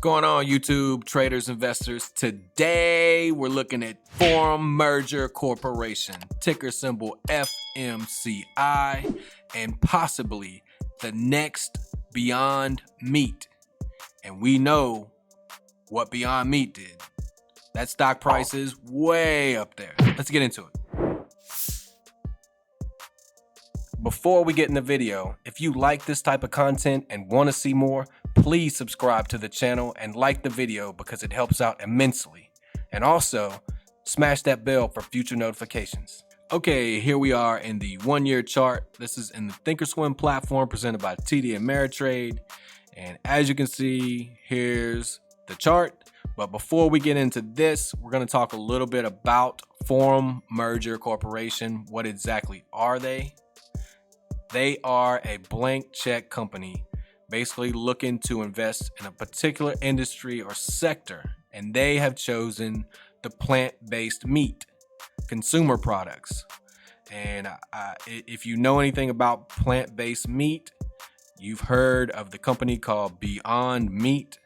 going on, YouTube traders, investors? Today we're looking at Forum Merger Corporation, ticker symbol FMCI, and possibly the next Beyond Meat. And we know what Beyond Meat did. That stock price is way up there. Let's get into it. Before we get in the video, if you like this type of content and want to see more, please subscribe to the channel and like the video because it helps out immensely. And also, smash that bell for future notifications. Okay, here we are in the 1-year chart. This is in the Thinkorswim platform presented by TD Ameritrade. And as you can see, here's the chart. But before we get into this, we're going to talk a little bit about Forum Merger Corporation. What exactly are they? They are a blank check company basically looking to invest in a particular industry or sector, and they have chosen the plant-based meat consumer products. And if you know anything about plant-based meat, you've heard of the company called Beyond Meat.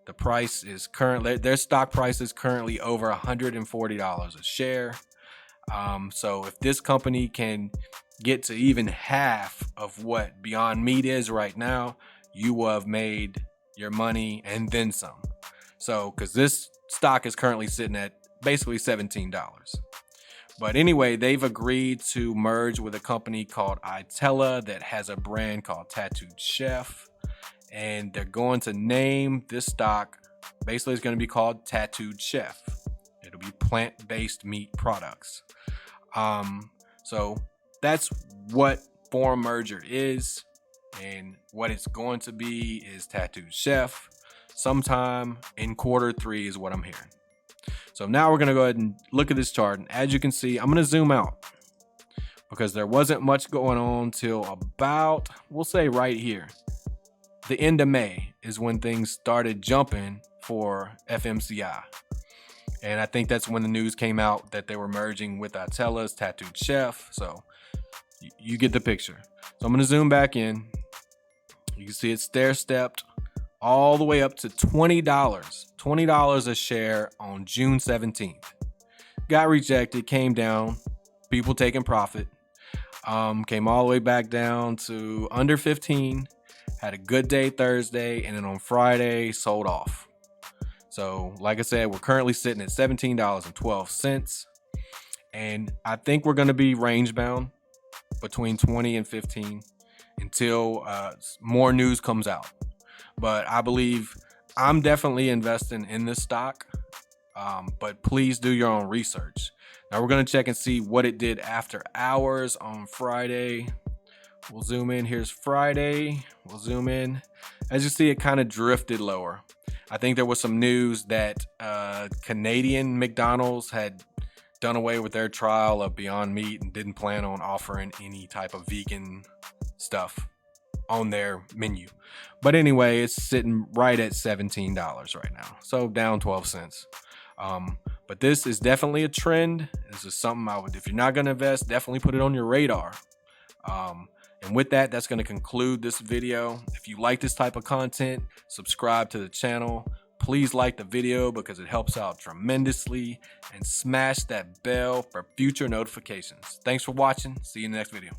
The price is currently, their stock price is currently over $140 a share. So if this company can get to even half of what Beyond Meat is right now, you will have made your money and then some. So, because this stock is currently sitting at basically $17. But anyway, they've agreed to merge with a company called Itella that has a brand called Tattooed Chef. And they're going to name this stock, basically it's going to be called Tattooed Chef. It'll be plant-based meat products. So that's what Forum Merger is, and what it's going to be is Tattooed Chef sometime in Q3 is what I'm hearing. So now we're going to go ahead and look at this chart, and as you can see, I'm going to zoom out because there wasn't much going on till about, we'll say right here, the end of May is when things started jumping for FMCI. And I think that's when the news came out that they were merging with Itella's Tattooed Chef. So you get the picture. So I'm going to zoom back in. You can see it stair-stepped all the way up to $20 a share on June 17th. Got rejected, came down, people taking profit. Came all the way back down to under 15. Had a good day Thursday, and then on Friday sold off. So like I said, we're currently sitting at $17.12. And I think we're going to be range bound between 20 and 15 until more news comes out. But I believe I'm definitely investing in this stock. But please do your own research. Now we're going to check and see what it did after hours on Friday. We'll zoom in. Here's Friday. We'll zoom in. As you see, it kind of drifted lower. I think there was some news that Canadian McDonald's had done away with their trial of Beyond Meat and didn't plan on offering any type of vegan stuff on their menu. But anyway, it's sitting right at $17 right now. So down 12 cents. But this is definitely a trend. This is something I would, if you're not going to invest, definitely put it on your radar. And with that, that's going to conclude this video. If you like this type of content, subscribe to the channel. Please like the video because it helps out tremendously, and smash that bell for future notifications. Thanks for watching. See you in the next video.